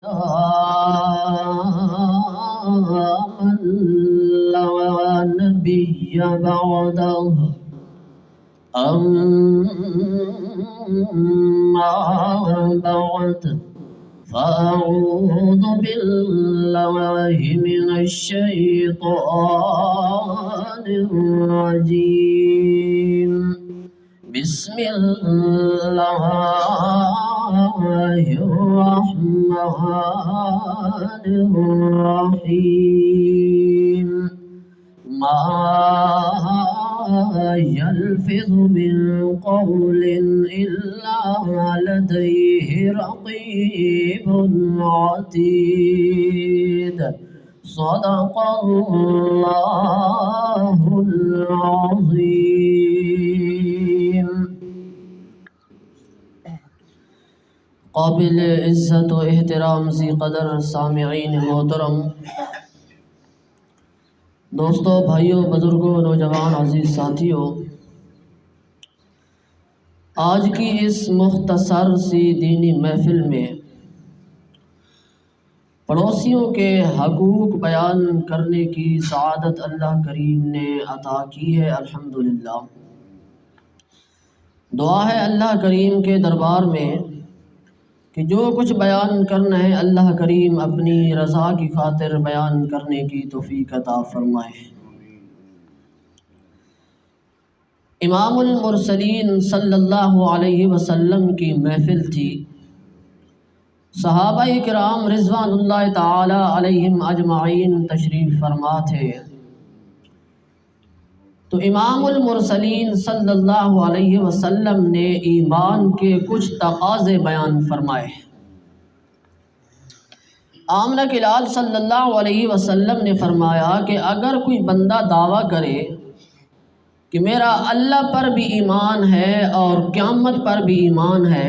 من لا نبي بعده أما بعد فأعوذ بالله من الشيطان الرجيم بسم الله الرحمن الرحيم ما يلفظ من قول إلا لديه رقيب عتيد صدق الله العظيم. قابل عزت و احترام ذی قدر سامعین محترم، دوستو، بھائیوں، بزرگوں، نوجوان عزیز ساتھیوں، آج کی اس مختصر سی دینی محفل میں پڑوسیوں کے حقوق بیان کرنے کی سعادت اللہ کریم نے عطا کی ہے، الحمدللہ۔ دعا ہے اللہ کریم کے دربار میں کہ جو کچھ بیان کرنا ہے اللہ کریم اپنی رضا کی خاطر بیان کرنے کی توفیق عطا فرمائے۔ امام المرسلین صلی اللہ علیہ وسلم کی محفل تھی، صحابہ کرام رضوان اللہ تعالی علیہم اجمعین تشریف فرما تھے، تو امام المرسلین صلی اللہ علیہ وسلم نے ایمان کے کچھ تقاضے بیان فرمائے۔ آمنہ کے لال صلی اللہ علیہ وسلم نے فرمایا کہ اگر کوئی بندہ دعویٰ کرے کہ میرا اللہ پر بھی ایمان ہے اور قیامت پر بھی ایمان ہے،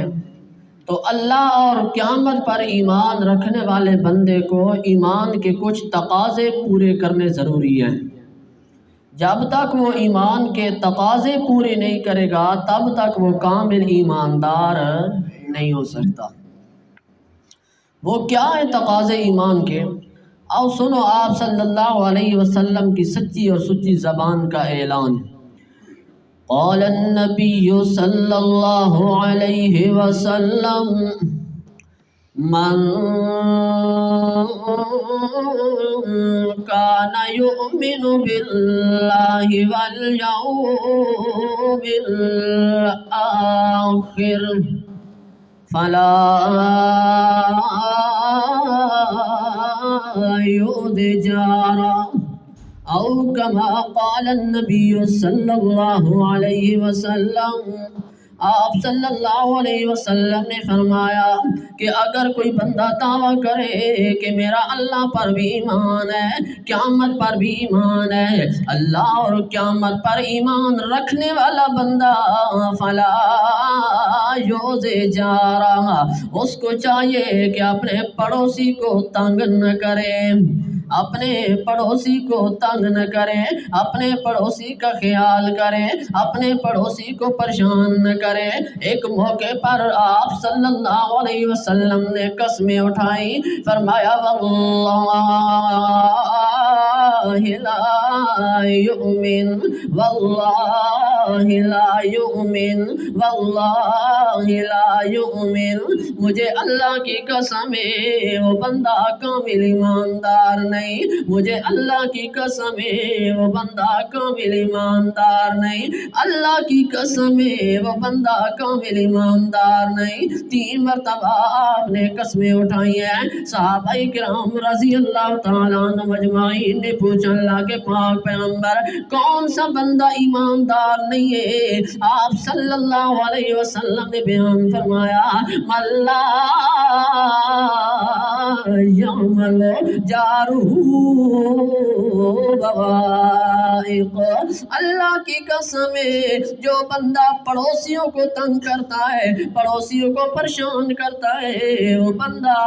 تو اللہ اور قیامت پر ایمان رکھنے والے بندے کو ایمان کے کچھ تقاضے پورے کرنے ضروری ہیں۔ جب تک وہ ایمان کے تقاضے پورے نہیں کرے گا تب تک وہ کامل ایماندار نہیں ہو سکتا۔ وہ کیا ہے تقاضے ایمان کے؟ آؤ سنو آپ صلی اللہ علیہ وسلم کی سچی اور سچی زبان کا اعلان۔ قال النبی صلی اللہ علیہ وسلم من كان يؤمن بالله واليوم الآخر فلا يؤذي جاره او كما قال النبی صلی اللہ علیہ وسلم۔ آپ صلی اللہ علیہ وسلم نے فرمایا کہ اگر کوئی بندہ دعویٰ کرے کہ میرا اللہ پر بھی ایمان ہے، قیامت پر بھی ایمان ہے، اللہ اور قیامت پر ایمان رکھنے والا بندہ فلا یؤذی جارہ، اس کو چاہیے کہ اپنے پڑوسی کو تنگ نہ کرے، اپنے پڑوسی کو تنگ نہ کریں، اپنے پڑوسی کا خیال کریں، اپنے پڑوسی کو پریشان نہ کریں۔ ایک موقع پر آپ صلی اللہ علیہ وسلم نے قسمیں اٹھائیں، فرمایا واللہ لا یؤمن، واللہ لا یؤمن، واللہ لا یؤمن، مجھے اللہ کی قسم ہے وہ بندہ کامل ایماندار نہیں، مجھے اللہ کی قسم ہے وہ بندہ کامل ایماندار نہیں، اللہ کی قسم ہے وہ بندہ کامل ایماندار نہیں۔ 3 مرتبہ آپ نے قسمیں اٹھائی ہیں۔ صحابہ کرام رضی اللہ تعالیٰ عنہ اجمعین نے پوچھا اللہ کے پاک پیغمبر کون سا بندہ ایماندار نہیں ہے؟ آپ صلی اللہ علیہ وسلم نے بیان فرمایا من لا یعمل جارہ بوائق، اللہ کی قسم ہے جو بندہ پڑوسیوں کو تنگ کرتا ہے، پڑوسیوں کو پریشان کرتا ہے، وہ بندہ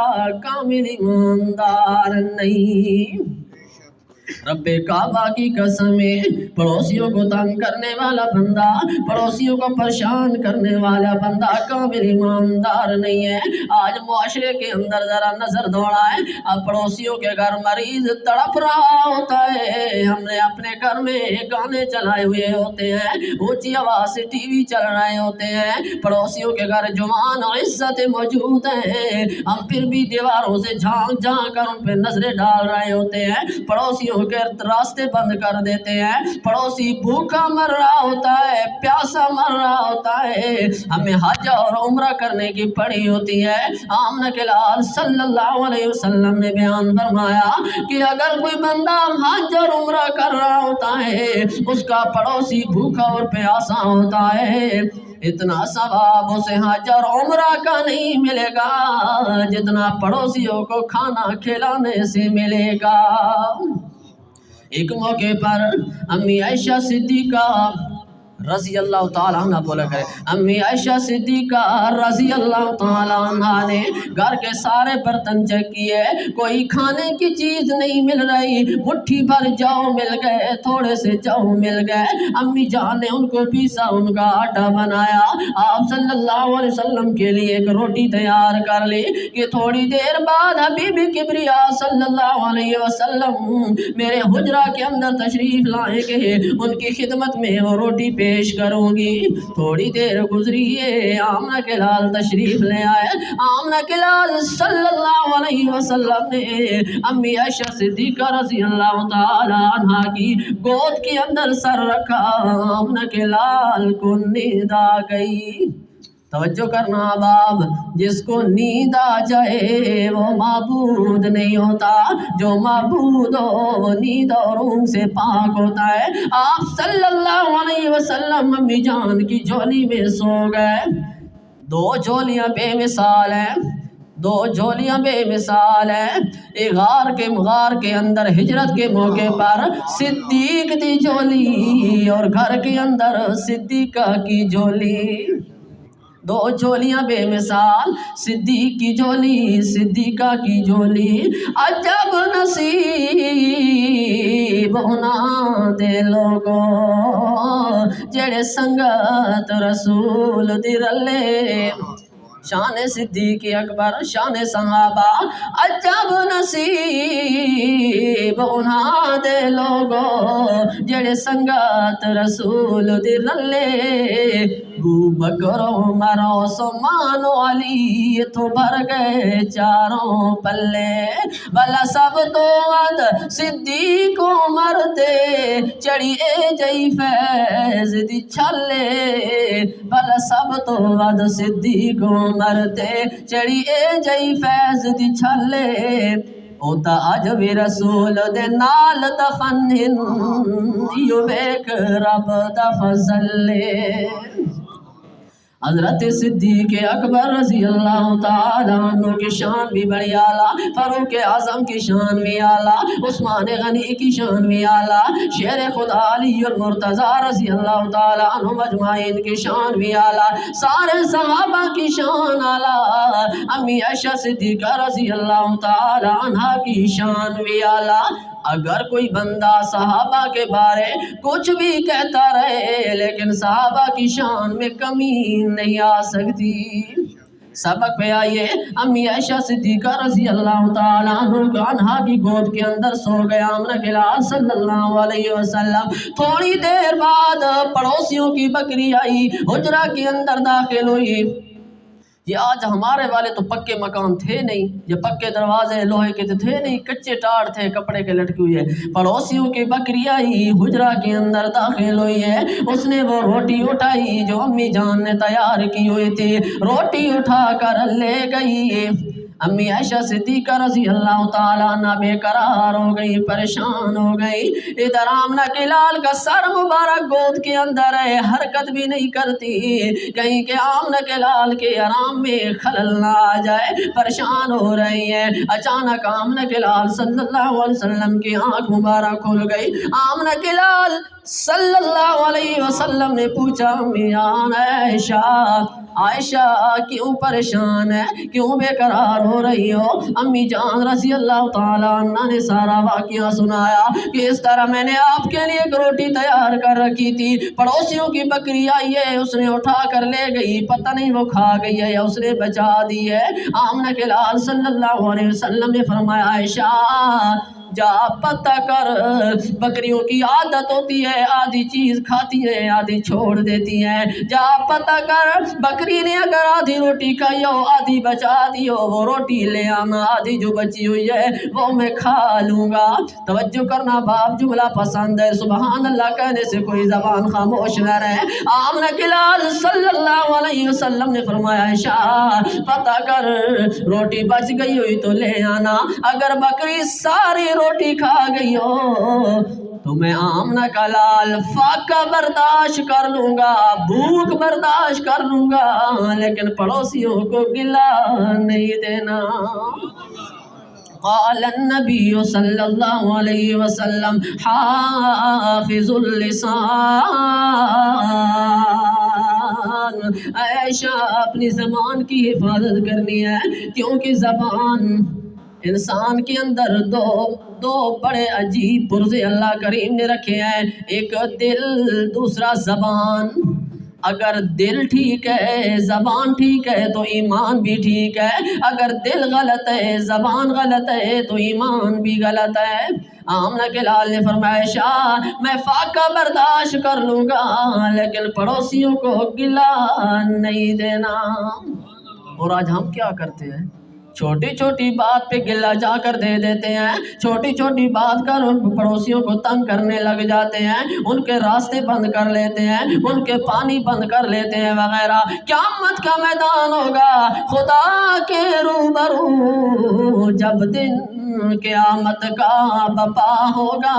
کامل ایماندار نہیں۔ رب کعبہ کی قسم ہے، پڑوسیوں کو تنگ کرنے والا بندہ، پڑوسیوں کو پریشان کرنے والا بندہ کامل ایماندار نہیں ہے۔ آج معاشرے کے اندر ذرا نظر دوڑائیں، اب پڑوسیوں کے گھر مریض تڑپ رہا ہوتا ہے، ہم نے اپنے گھر میں گانے چلائے ہوئے ہوتے ہیں، اونچی آواز سے ٹی وی چل رہے ہوتے ہیں، پڑوسیوں کے گھر جوان عزت موجود ہیں، ہم پھر بھی دیواروں سے جھانک جھانک کر ان پہ نظریں ڈال رہے ہوتے ہیں، پڑوسیوں کے راستے بند کر دیتے ہیں، پڑوسی بھوکا مر رہا ہوتا ہے، پیاسا مر رہا ہوتا ہے، ہمیں حج اور عمرہ کرنے کی پڑی ہوتی ہے۔ آمنہ کے لال صلی اللہ علیہ وسلم نے بیان فرمایا کہ اگر کوئی بندہ حج اور عمرہ کر رہا ہوتا ہے، اس کا پڑوسی بھوکا اور پیاسا ہوتا ہے، اتنا ثواب اسے حج اور عمرہ کا نہیں ملے گا جتنا پڑوسیوں کو کھانا کھلانے سے ملے گا۔ ایک موقع پر امی عائشہ صدیقہ رضی اللہ تعالیٰ عنہ بولا کرے، امی عائشہ صدیقہ رضی اللہ تعالیٰ عنہ نے گھر کے سارے برتن چیک کیے، کوئی کھانے کی چیز نہیں مل رہی، مٹھی بھر جو مل گئے، تھوڑے سے جو مل گئے، امی جان نے ان کو پیسا، ان کا آٹا بنایا، آپ صلی اللہ علیہ وسلم کے لیے ایک روٹی تیار کر لی کہ تھوڑی دیر بعد حبیب کبریا صلی اللہ علیہ وسلم میرے حجرہ کے اندر تشریف لائیں گے، ان کی خدمت میں وہ روٹی پیش کروں گی۔ تھوڑی دیر گزری ہے، آمنہ کے لال تشریف لے آئے، آمنہ کے لال صلی اللہ علیہ وسلم نے امی عائشہ صدیقہ رضی اللہ تعالی عنہ کی گود کے اندر سر رکھا، آمنہ کے لال کو نیند آ گئی۔ توجہ کرنا باب، جس کو نیند آ جائے وہ معبود نہیں ہوتا، جو معبود ہو وہ نیند اور اونگ سے پاک ہوتا ہے۔ آپ صلی اللہ علیہ وسلم امی جان کی جھولی میں سو گئے، دو جھولیاں بے مثال ہیں، دو جھولیاں بے مثال ہیں، ایک غار کے اندر ہجرت کے موقع پر صدیق دی جھولی اور گھر کے اندر صدیقہ کی جھولی، دو جھولیاں بے مثال، صدیق کی جھولی صدیقہ کی جھولی، عجب نصیب ہونا دے لوگو جڑے سنگت رسول دی رلے، شان صدیق اکبر، شان صحابہ، عجب نصیب ہونا دے لوگو جڑے سنگت رسول دی رلے، ابو بکر عمر عثمان و علی تو بھر گئے چاروں پلے، بھلا سب تو ود صدیق عمر تے چڑی اے جئی فیض دی چھلے، بھلا سب تو ود صدیق عمر تے چڑی اے جئی فیض دی چھلے، اوتا اج بھی رسول دے نال دفن یو ویکھ رب دا فضل۔ حضرت صدیق اکبر رضی اللہ تعالیٰ عنہ کی شان بھی بڑی اعلیٰ، فاروق اعظم کی شان بھی اعلیٰ، عثمان غنی کی شان بھی اعلیٰ، شیر خدا علی المرتضیٰ رضی اللہ تعالیٰ عنہ مجمعین کی شان بھی اعلیٰ، سارے صحابہ کی شان اعلیٰ، امی عائشہ صدیقہ رضی اللہ تعالیٰ عنہ کی شان بھی اعلیٰ۔ اگر کوئی بندہ صحابہ کے بارے کچھ بھی کہتا رہے لیکن صحابہ کی شان میں کمی نہیں آ سکتی۔ سبق پہ آئیے، امی عائشہ صدیقہ رضی اللہ تعالیٰ عنہا کی گود کے اندر سو گیا آمنہ کے لال صلی اللہ علیہ وسلم، تھوڑی دیر بعد پڑوسیوں کی بکری آئی، حجرہ کے اندر داخل ہوئی۔ یہ آج ہمارے والے تو پکے مکان تھے نہیں، یہ پکے دروازے لوہے کے تھے نہیں، کچے ٹاڑ تھے کپڑے کے لٹکی ہوئی ہے، پڑوسیوں کی بکری آئی، حجرہ کے اندر داخل ہوئی ہے، اس نے وہ روٹی اٹھائی جو امی جان نے تیار کی ہوئی تھی، روٹی اٹھا کر لے گئی، امی عائشہ صدیقہ رضی اللہ تعالیٰ عنہ بے قرار ہو گئی، پریشان ہو گئی، ادھر آمنہ کے لال کا سر مبارک گود کے اندر ہے، حرکت بھی نہیں کرتی، کہیں کہ آمنہ کے لال کے آرام میں خلل نہ آ جائے، پریشان ہو رہی ہے۔ اچانک آمنہ کے لال صلی اللہ علیہ وسلم کی آنکھ مبارک کھل گئی، آمنہ کے لال صلی اللہ علیہ وسلم نے پوچھا امی جان عائشہ عائشہ کیوں پریشان ہے، کیوں بے قرار ہو رہی ہو؟ امی جان رضی اللہ تعالیٰ عنہ نے سارا واقعہ سنایا کہ اس طرح میں نے آپ کے لیے ایک روٹی تیار کر رکھی تھی، پڑوسیوں کی بکری آئی ہے، اس نے اٹھا کر لے گئی، پتہ نہیں وہ کھا گئی ہے یا اس نے بچا دی ہے۔ آمنہ کے لال صلی اللہ علیہ وسلم نے فرمایا عائشہ جا پتہ کر، بکریوں کی عادت ہوتی ہے آدھی چیز کھاتی ہے آدھی چھوڑ دیتی ہے، جا پتہ کر بکری نے اگر آدھی روٹی کھائی ہو آدھی بچا دی ہو وہ روٹی لے آنا، آدھی جو بچی ہوئی ہے وہ میں کھا لوں گا۔ توجہ کرنا باپ جملہ پسند ہے، سبحان اللہ کہنے سے کوئی زبان خاموش نہ رہے۔ آمنہ کے لال صلی اللہ علیہ وسلم نے فرمایا عائشہ پتہ کر روٹی بچ گئی ہوئی تو لے آنا، اگر بکری ساری روٹی کھا گئی ہو تو میں آمنہ کا لال فاقہ برداشت کر لوں گا، بھوک برداشت کر لوں گا، لیکن پڑوسیوں کو گلا نہیں دینا۔ قال النبی صلی اللہ علیہ وسلم حافظ اللسان، عائشہ اپنی زبان کی حفاظت کرنی ہے، کیونکہ زبان انسان کے اندر دو بڑے عجیب پرزے اللہ کریم نے رکھے ہیں، ایک دل دوسرا زبان۔ اگر دل ٹھیک ہے زبان ٹھیک ہے تو ایمان بھی ٹھیک ہے، اگر دل غلط ہے زبان غلط ہے تو ایمان بھی غلط ہے۔ آمنہ کے لال نے فرمایا عائشہ میں فاقہ برداشت کر لوں گا لیکن پڑوسیوں کو گلا نہیں دینا۔ اور آج ہم کیا کرتے ہیں؟ چھوٹی چھوٹی بات پہ گلہ جا کر دے دیتے ہیں، چھوٹی چھوٹی بات کر پڑوسیوں کو تنگ کرنے لگ جاتے ہیں، ان کے راستے بند کر لیتے ہیں، ان کے پانی بند کر لیتے ہیں وغیرہ۔ قیامت کا میدان ہوگا خدا کے روبرو، جب دن قیامت کا بپا ہوگا،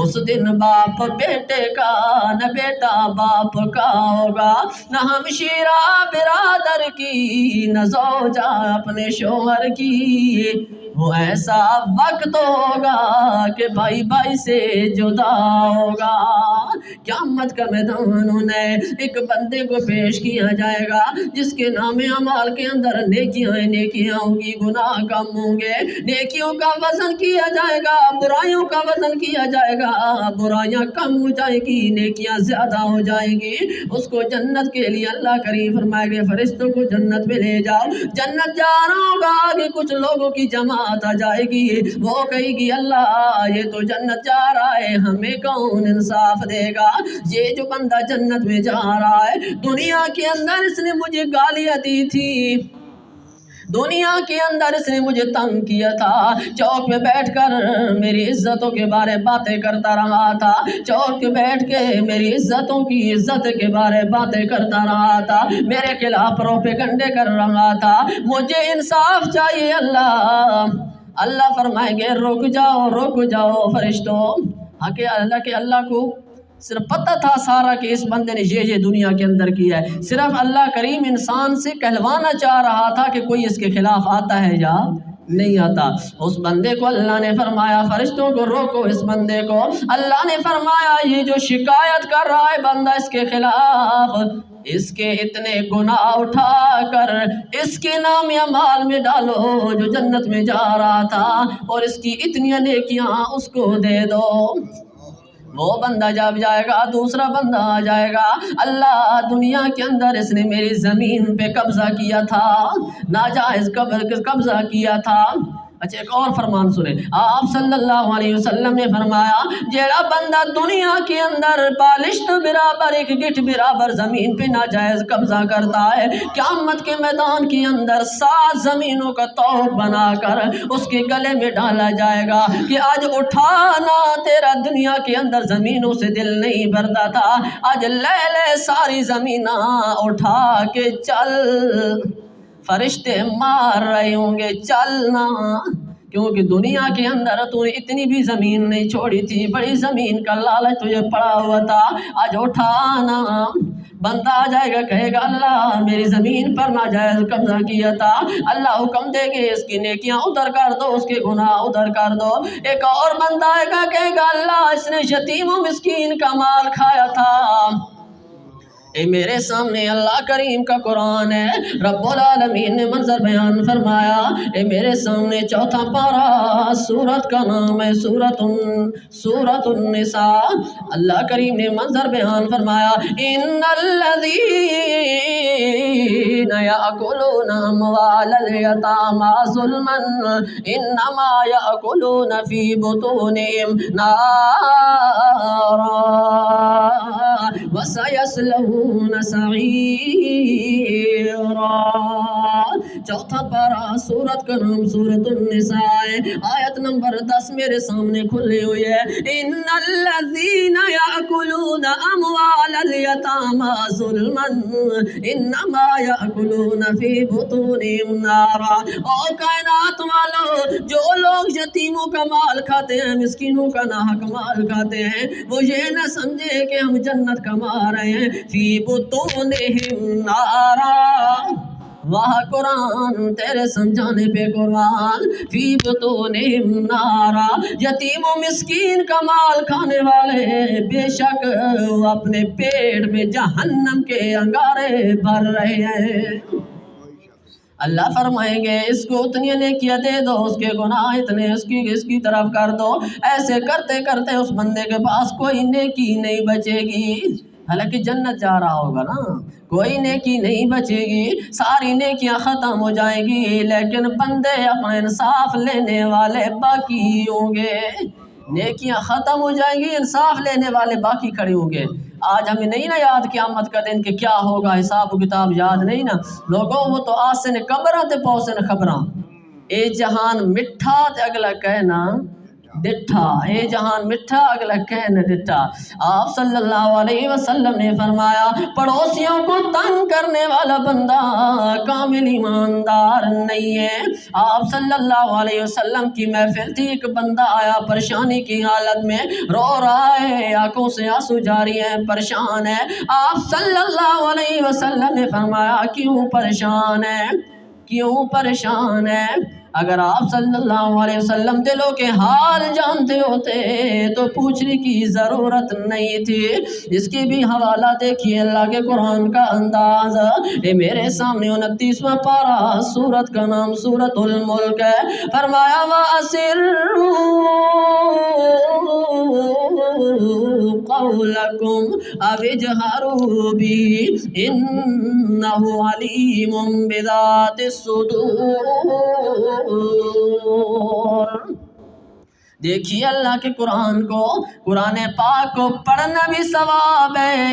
اس دن باپ بیٹے کا نہ بیٹا باپ کا ہوگا، نہ ہمشیرہ برادر کی نہ زوجہ اپنے شوہر کی، وہ ایسا وقت ہوگا کہ بھائی بھائی سے جدا ہوگا۔ قیامت کا میدان انہیں ایک بندے کو پیش کیا جائے گا جس کے نام اعمال کے اندر نیکیاں ہوں گی، گناہ کم ہوں گے، نیکیوں کا وزن کیا جائے گا، برائیوں کا وزن کیا جائے گا، برائیاں کم ہو جائیں گی نیکیاں زیادہ ہو جائیں گی۔ اس کو جنت کے لیے اللہ کریم فرمائے گے فرشتوں کو جنت میں لے جاؤ، جنت جا رہا ہوگا، آگے کچھ لوگوں کی جماعت آ جائے گی، وہ کہے گی اللہ یہ تو جنت جا رہا ہے ہمیں کون انصاف دے گا؟ یہ جو بندہ جنت میں جا رہا ہے دنیا کے اندر اس نے مجھے گالیاں دی تھی، دنیا کے اندر اس نے مجھے تنگ کیا تھا، چوک میں بیٹھ کر میری عزتوں کے بارے باتیں کرتا رہا تھا، چوک میں بیٹھ کے میری عزتوں کی عزت کے بارے باتیں کرتا رہا تھا، میرے خلاف پروپیگنڈے کر رہا تھا، مجھے انصاف چاہیے اللہ۔ اللہ فرمائیں گے رک جاؤ فرشتوں، اللہ کو صرف پتہ تھا سارا کہ اس بندے نے یہ دنیا کے اندر کیا ہے، صرف اللہ کریم انسان سے کہلوانا چاہ رہا تھا کہ کوئی اس کے خلاف آتا ہے یا نہیں آتا۔ اس بندے کو اللہ نے فرمایا فرشتوں کو روکو اس بندے کو، اللہ نے فرمایا یہ جو شکایت کر رہا ہے بندہ اس کے خلاف، اس کے اتنے گناہ اٹھا کر اس کے نام اعمال میں ڈالو جو جنت میں جا رہا تھا، اور اس کی اتنی نیکیاں اس کو دے دو۔ وہ بندہ جب جائے گا دوسرا بندہ آ جائے گا، اللہ دنیا کے اندر اس نے میری زمین پہ قبضہ کیا تھا، ناجائز قبضہ کیا تھا۔ اچھا ایک اور فرمان سنیں، آپ صلی اللہ علیہ وسلم نے فرمایا جیڑا بندہ دنیا کے اندر بالشت برابر ایک گٹھ برابر زمین پہ ناجائز قبضہ کرتا ہے، قیامت کے میدان کے اندر 7 زمینوں کا طوق بنا کر اس کے گلے میں ڈالا جائے گا کہ آج اٹھانا تیرا دنیا کے اندر زمینوں سے دل نہیں بھرتا تھا، آج لے ساری زمیناں اٹھا کے چل، فرشتے مار رہے ہوں گے چلنا، کیونکہ دنیا کے اندر تو نے اتنی بھی زمین نہیں چھوڑی تھی، بڑی زمین کا لالچ تجھے پڑا ہوا تھا، آج اٹھانا۔ بندہ آ جائے گا کہے گا اللہ میری زمین پر ناجائز قبضہ کیا تھا، اللہ حکم دے گے اس کی نیکیاں ادھر کر دو اس کے گناہ ادھر کر دو۔ ایک اور بندہ آئے گا کہے گا اللہ اس نے یتیم و مسکین کا مال کھایا تھا، اے میرے سامنے اللہ کریم کا قرآن ہے، رب العالمین نے منظر بیان فرمایا۔ اے میرے سامنے چوتھا پارہ، سورت کا نام ہے سورت النساء۔ اللہ کریم نے منظر بیان فرمایا، ان الذین یأکلون اموال الیتامی ظلما انما یأکلون فی بطونہم نارا وَسَيَصْلَوْنَ سَعِيرًا۔ چوتھا پارہ سورت کا نام سورت النساء ہے، آیت نمبر 10 میرے سامنے کھلی ہوئی ہے۔ ان الذین یأکلون اموال الیتامی ظلما انما یأکلون فی بطونہم نارا۔ اور کائنات والو، جو لوگ یتیموں کا مال کھاتے ہیں، مسکینوں کا ناحق مال کھاتے ہیں، وہ یہ نہ سمجھے کہ ہم جنت کما رہے ہیں۔ فی بطونہم نارا، واہ قرآن تیرے سمجھانے پہ قرآن، فی بطونہم نارا، یتیم و مسکین کا مال کھانے والے بے شک وہ اپنے پیٹ میں جہنم کے انگارے بھر رہے ہیں۔ اللہ فرمائیں گے اس کو اتنی نیکیاں دے دو، اس کے گناہ اتنے اس کی طرف کر دو، ایسے کرتے کرتے اس بندے کے پاس کوئی نیکی نہیں بچے گی۔ حالانکہ جنت جا رہا ہوگا نا، کوئی نیکی نہیں بچے گی، ساری نیکیاں ختم ہو جائیں گی، لیکن بندے اپنا انصاف لینے والے باقی ہوں گے۔ نیکیاں ختم ہو جائیں گی، انصاف لینے والے باقی کھڑے ہوں گے۔ آج ہمیں نہیں نا یاد قیامت کا دن کہ کیا ہوگا، حساب و کتاب یاد نہیں نا لوگوں، وہ تو آج سے قبراں تے پہنچے نا خبراں۔ اے جہان مٹھا تے اگلا کہنا ڈٹھا، اے جہان مٹھا اگلا کہنا ڈٹھا۔ آپ صلی اللہ علیہ وسلم نے فرمایا، پڑوسیوں کو تنگ کرنے والا بندہ کامل ایماندار نہیں ہے۔ آپ صلی اللہ علیہ وسلم کی محفل تھی، ایک بندہ آیا پریشانی کی حالت میں، رو رہا ہے، آنکھوں سے آنسو جاری ہیں، پریشان ہے۔ آپ صلی اللہ علیہ وسلم نے فرمایا، کیوں پریشان ہے، کیوں پریشان ہے؟ اگر آپ صلی اللہ علیہ وسلم دلوں کے حال جانتے ہوتے تو پوچھنے کی ضرورت نہیں تھی۔ اس کی بھی حوالہ دیکھیے اللہ کے قرآن کا انداز۔ اے میرے سامنے 29واں پارہ، سورت کا نام سورت الملک ہے۔ فرمایا وَأَسِرُّوا قَوْلَكُمْ أَوِ اجْهَرُوا بِهِ إِنَّهُ عَلِيمٌ بِذَاتِ الصُّدُورِ۔ دیکھیے اللہ کے قرآن کو، قرآن پاک کو پڑھنا بھی ثواب ہے،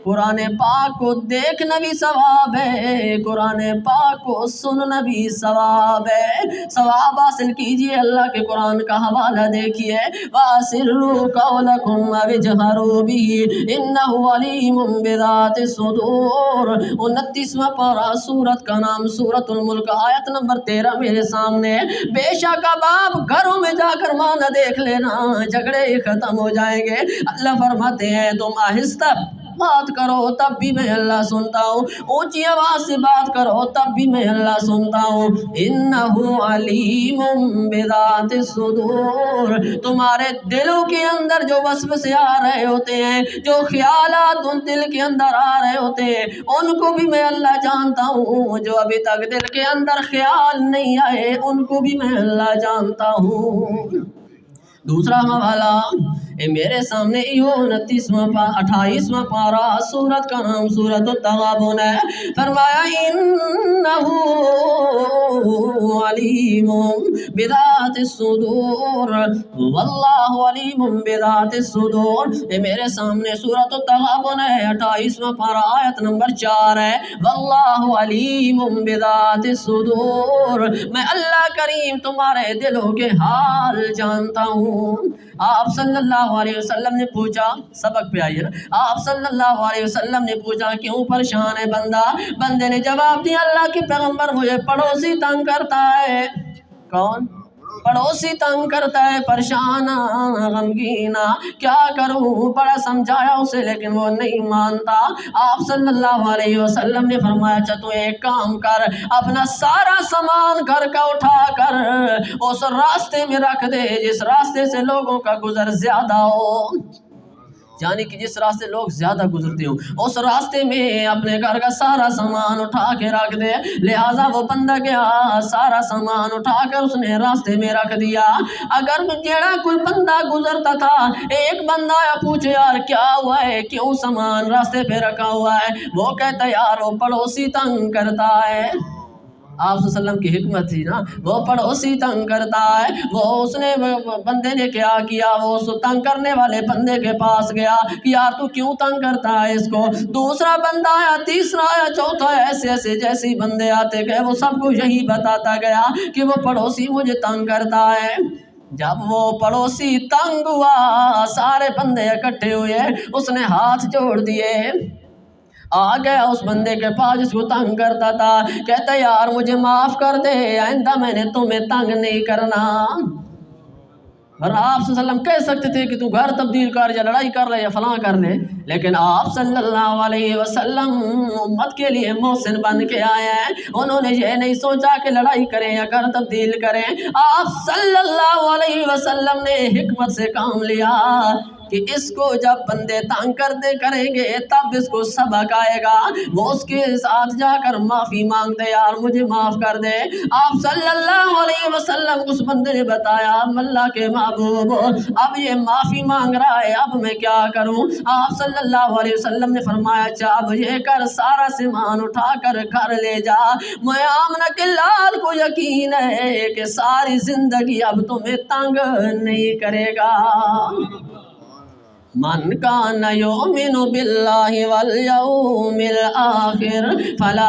قرآن پاک کو دیکھنا بھی ثواب ہے، قرآن پاک کو سننا بھی ثواب ہے۔ ثواب حاصل کیجئے، اللہ کے قرآن کا حوالہ دیکھیے، وَأَسِرُّوا قَوْلَكُمْ أَوِ اجْهَرُوا بِهِ إِنَّهُ عَلِيمٌ بِذَاتِ الصُّدُورِ۔ 29واں پارہ سورت کا نام سورت الملک، آیت نمبر 13 میرے سامنے۔ بے شک اب آپ گھروں میں جا کر ماں نہ دیکھ لینا، جھگڑے ہی ختم ہو جائیں گے۔ اللہ فرماتے ہیں تم آہستہ بات کرو تب بھی میں اللہ سنتا ہوں، اونچی آواز سے بات کرو تب بھی میں اللہ سنتا ہوں۔ انہ علیم بذات الصدور، تمہارے دلوں کے اندر جو وسوسے آ رہے ہوتے ہیں، جو خیالات ان دل کے اندر آ رہے ہوتے ہیں، ان کو بھی میں اللہ جانتا ہوں، جو ابھی تک دل کے اندر خیال نہیں آئے ان کو بھی میں اللہ جانتا ہوں۔ دوسرا حوالہ اے میرے سامنے 28واں پارہ سورت کا نام سورت التغابن ہے۔ فرمایا انہ علیم بذات الصدور واللہ علیم بذات الصدور۔ اے میرے سامنے سورت التغابن ہے، 28واں پارہ آیت نمبر 4 ہے، واللہ علیم بذات الصدور، میں اللہ کریم تمہارے دلوں کے حال جانتا ہوں۔ آپ صلی اللہ علیہ وسلم نے پوچھا، سبق پہ آئیے نا، آپ صلی اللہ علیہ وسلم نے پوچھا کیوں پریشان ہے بندہ؟ بندے نے جواب دیا، اللہ کے پیغمبر مجھے پڑوسی تنگ کرتا ہے۔ کون؟ پڑوسی تنگ کرتا ہے، پریشان غمگین، کیا کروں؟ بڑا سمجھایا اسے لیکن وہ نہیں مانتا۔ آپ صلی اللہ علیہ وسلم نے فرمایا اچھا تو ایک کام کر، اپنا سارا سامان گھر کا اٹھا کر اس راستے میں رکھ دے جس راستے سے لوگوں کا گزر زیادہ ہو۔ یعنی کہ جس راستے لوگ زیادہ گزرتے ہوں اس راستے میں اپنے گھر کا سارا سامان اٹھا کے رکھ دے. لہٰذا وہ بندہ گیا سارا سامان اٹھا کر اس نے راستے میں رکھ دیا. اگر جیڑا کوئی بندہ گزرتا تھا ایک بندہ یا پوچھے یار کیا ہوا ہے کیوں سامان راستے پہ رکھا ہوا ہے, وہ کہتا یار وہ پڑوسی تنگ کرتا ہے. آپ صلی اللہ علیہ وسلم کی حکمت تھی نا, وہ پڑوسی تنگ کرتا ہے. وہ اس نے بندے نے کیا کیا, وہ اس تنگ کرنے والے بندے کے پاس گیا کہ یار تو کیوں تنگ کرتا ہے اس کو. دوسرا بندہ آیا, تیسرا آیا, چوتھا, ایسے ایسے جیسے بندے آتے گئے وہ سب کو یہی بتاتا گیا کہ وہ پڑوسی مجھے تنگ کرتا ہے. جب وہ پڑوسی تنگ ہوا سارے بندے اکٹھے ہوئے, اس نے ہاتھ جوڑ دیے, آ گیا اس بندے کے پاس جس کو تنگ کرتا تھا, کہتا یار مجھے معاف کر دے, آئندہ میں نے تمہیں تنگ نہیں کرنا. ورنہ آپ صلی اللہ علیہ وسلم کہہ سکتے تھے کہ تو گھر تبدیل کر یا لڑائی کر لے یا فلاں کر لے, لیکن آپ صلی اللہ علیہ وسلم امت کے لیے محسن بن کے آئے ہیں. انہوں نے یہ نہیں سوچا کہ لڑائی کریں یا گھر تبدیل کریں. آپ صلی اللہ علیہ وسلم نے حکمت سے کام لیا کہ اس کو جب بندے تنگ کریں گے تب اس کو سبق آئے گا. وہ اس کے ساتھ جا کر معافی مانگتے یار مجھے معاف کر دے. آپ صلی اللہ علیہ وسلم اس بندے نے بتایا اللہ کے محبوب اب یہ معافی مانگ رہا ہے, اب میں کیا کروں. آپ صلی اللہ علیہ وسلم نے فرمایا اچھا اب یہ کر, سارا سامان اٹھا کر گھر لے جا. میں آمنہ کے لال کو یقین ہے کہ ساری زندگی اب تمہیں تنگ نہیں کرے گا. من کان یؤمن باللہ والیوم الآخر فلا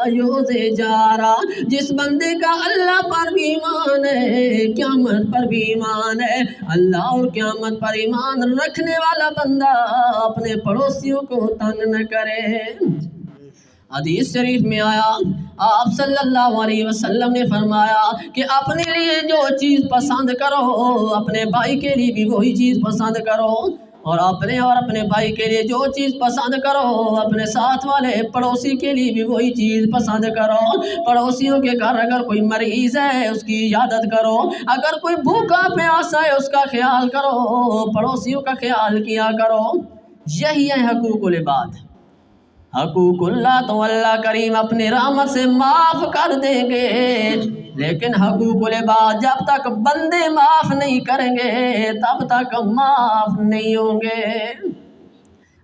یؤذی جارہ. جس بندے کا اللہ پر بھی ایمان ہے, قیامت پر بھی ایمان ہے, اللہ اور قیامت پر ایمان رکھنے والا بندہ اپنے پڑوسیوں کو تنگ نہ کرے. حدیث شریف میں آیا آپ صلی اللہ علیہ وسلم نے فرمایا کہ اپنے لیے جو چیز پسند کرو اپنے بھائی کے لیے بھی وہی چیز پسند کرو, اور اپنے بھائی کے لیے جو چیز پسند کرو اپنے ساتھ والے پڑوسی کے لیے بھی وہی چیز پسند کرو. پڑوسیوں کے گھر اگر کوئی مریض ہے اس کی عیادت کرو, اگر کوئی بھوکا پیاسا ہے اس کا خیال کرو, پڑوسیوں کا خیال کیا کرو. یہی ہے حقوق العباد. حقوق اللہ تو اللہ کریم اپنی رحمت سے معاف کر دیں گے, لیکن حقوق العباد جب تک بندے معاف نہیں کریں گے تب تک معاف نہیں ہوں گے.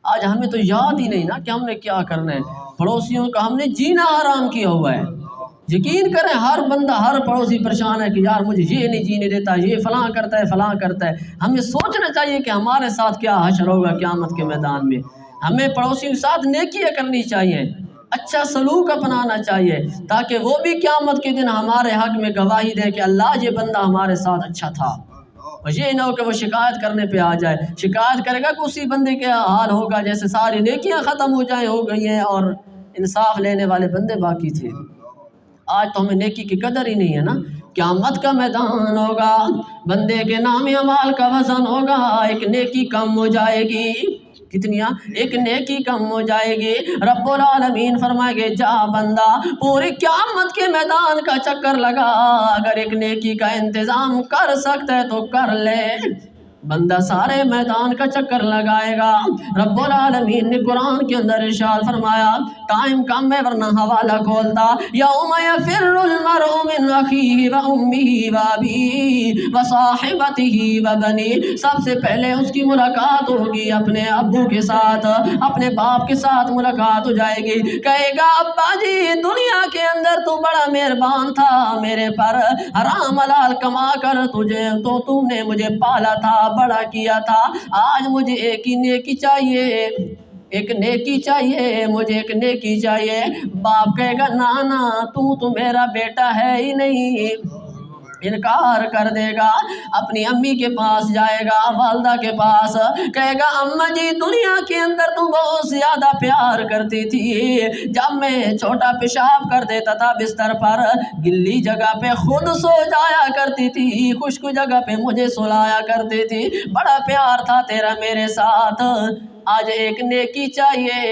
آج ہمیں تو یاد ہی نہیں نا کہ ہم نے کیا کرنا ہے. پڑوسیوں کا ہم نے جینا حرام کیا ہوا ہے. یقین کریں ہر بندہ ہر پڑوسی پریشان ہے کہ یار مجھے یہ نہیں جینے دیتا, یہ فلاں کرتا ہے فلاں کرتا ہے. ہمیں سوچنا چاہیے کہ ہمارے ساتھ کیا حشر ہوگا قیامت کے میدان میں. ہمیں پڑوسیوں کے ساتھ نیکیاں کرنی چاہیے, اچھا سلوک اپنانا چاہیے, تاکہ وہ بھی قیامت کے دن ہمارے حق میں گواہی دے کہ اللہ یہ بندہ ہمارے ساتھ اچھا تھا. اور یہ نہ ہو کہ وہ شکایت کرنے پہ آ جائے. شکایت کرے گا کہ اسی بندے کے حال ہوگا جیسے ساری نیکیاں ختم ہو گئی ہیں اور انصاف لینے والے بندے باقی تھے. آج تو ہمیں نیکی کی قدر ہی نہیں ہے نا. قیامت کا میدان ہوگا, بندے کے نام اعمال کا وزن ہوگا, ایک نیکی کم ہو جائے گی. کتنیاں؟ ایک نیکی کم ہو جائے گی. رب العالمین فرمائے گے جا بندہ پوری قیامت کے میدان کا چکر لگا, اگر ایک نیکی کا انتظام کر سکتا ہے تو کر لے. بندہ سارے میدان کا چکر لگائے گا. رب العالمین نے قرآن کے اندر ارشاد فرمایا, ٹائم کم ہے ورنہ حوالہ کھولتا, یوم یفر المرء من اخیہ و امہ و ابیہ و صاحبتہ و بنیہ. سب سے پہلے اس کی ملاقات ہوگی اپنے ابو کے ساتھ, اپنے باپ کے ساتھ ملاقات ہو جائے گی. کہے گا ابا جی دنیا کے اندر تو بڑا مہربان تھا, میرے پر حرام حلال کما کر تم نے مجھے پالا تھا, بڑا کیا تھا. آج مجھے ایک ہی نیکی چاہیے, ایک نیکی چاہیے, مجھے ایک نیکی چاہیے. باپ کہے گا نانا تو میرا بیٹا ہے ہی نہیں, انکار کر دے گا. اپنی امی کے پاس جائے گا, والدہ کے پاس, کہے گا اماں جی دنیا کے اندر تم بہت زیادہ پیار کرتی تھی. جب میں چھوٹا پیشاب کر دیتا تھا بستر پر, گلی جگہ پہ خود سو جایا کرتی تھی, خشک جگہ پہ مجھے سلایا کرتی تھی, بڑا پیار تھا تیرا میرے ساتھ. آج ایک نیکی چاہیے,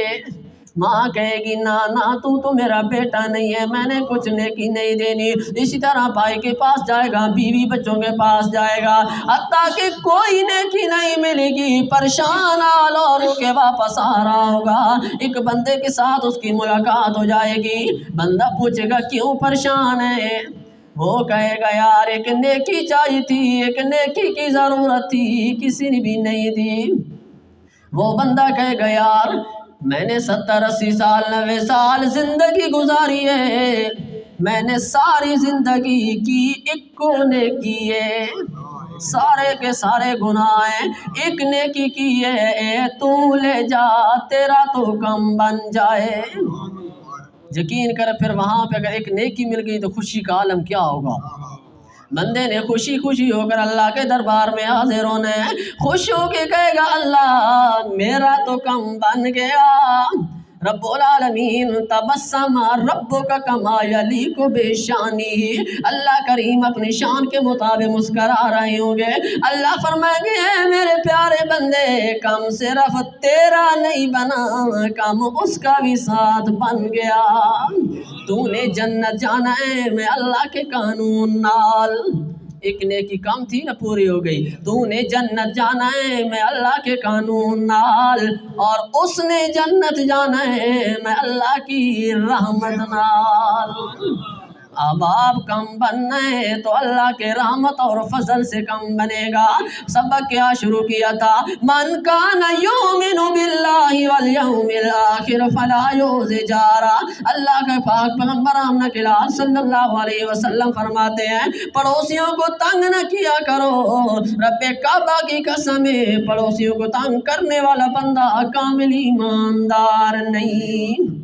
ماں کہے گی نا نا تو میرا بیٹا نہیں ہے، میں نے کچھ نیکی نہیں دینی۔ اسی طرح بھائی کے پاس جائے گا، بیوی بچوں کے پاس جائے گا، حتیٰ کہ کوئی نیکی نہیں ملے گی، پریشان حال اور اس کے واپس آ رہا ہوگا۔ ایک بندے کے ساتھ اس کی ملاقات ہو جائے گی، بندہ پوچھے گا کیوں پریشان ہے؟ وہ کہے گا یار ایک نیکی چاہیے تھی، ایک نیکی کی ضرورت تھی، کسی نے بھی نہیں دی۔ وہ بندہ کہے گا یار میں نے 70-80 سال 90 سال زندگی گزاری ہے، میں نے ساری زندگی کی ایک کو نیکی ہے، سارے کے سارے گناہ ہیں، ایک نیکی کی ہے، تو لے جا تیرا تو کم بن جائے۔ یقین کر پھر وہاں پہ اگر ایک نیکی مل گئی تو خوشی کا عالم کیا ہوگا۔ بندے نے خوشی خوشی ہو کر اللہ کے دربار میں حاضر ہونا ہے، خوش ہو کے کہے گا اللہ میرا تو کم بن گیا۔ رب العالمین تبسم ربک کما یلیق بشانہ، اللہ کریم اپنی شان کے مطابق مسکرا رہے ہوں گے۔ اللہ فرمائیں گے اے میرے پیارے بندے کم صرف تیرا نہیں بنا، کم اس کا بھی ساتھ بن گیا۔ تو نے جنت جانا ہے میں اللہ کے قانون نال، ایک نیکی کم تھی نا پوری ہو گئی، تو نے جنت جانا ہے میں اللہ کے قانون نال، اور اس نے جنت جانا ہے میں اللہ کی رحمت نال۔ اب آپ کم بننا ہے تو اللہ کے رحمت اور فضل سے کم بنے گا۔ سبق کیا شروع کیا تھا؟ من کان یؤمن باللہ والیوم الآخر فلا یؤذ جارہ۔ اللہ کے پاک پیغمبر آمنہ کے لال صلی اللہ علیہ وسلم فرماتے ہیں پڑوسیوں کو تنگ نہ کیا کرو، رب کعبہ کی قسم ہے پڑوسیوں کو تنگ کرنے والا بندہ کامل ایماندار نہیں۔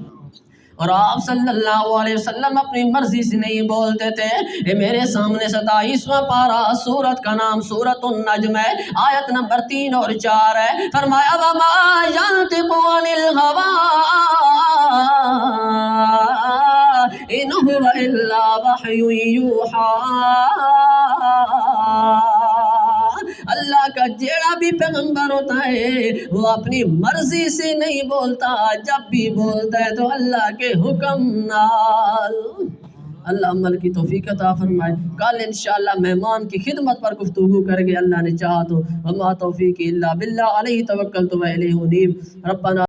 اور آپ صلی اللہ علیہ وسلم اپنی مرضی سے نہیں بولتے تھے۔ یہ میرے سامنے 27واں پارہ، سورت کا نام سورۃ النجم ہے، آیت نمبر 3 اور 4 ہے۔ فرمایا وَمَا يَنطِقُ عَنِ الْهَوَىٰ إِنْ هُوَ إِلَّا وَحْيٌ يُوحَىٰ۔ اللہ کا جیڑا بھی پیغمبر ہوتا ہے وہ اپنی مرضی سے نہیں بولتا، جب بھی بولتا ہے تو اللہ کے حکم نال۔ اللہ عمل کی توفیق عطا فرمائے۔ کل انشاءاللہ مہمان کی خدمت پر گفتگو کریں گے اللہ نے چاہا تو۔ وما توفیقی الا باللہ علیہ توکلت و الیہ انیب۔ ربنا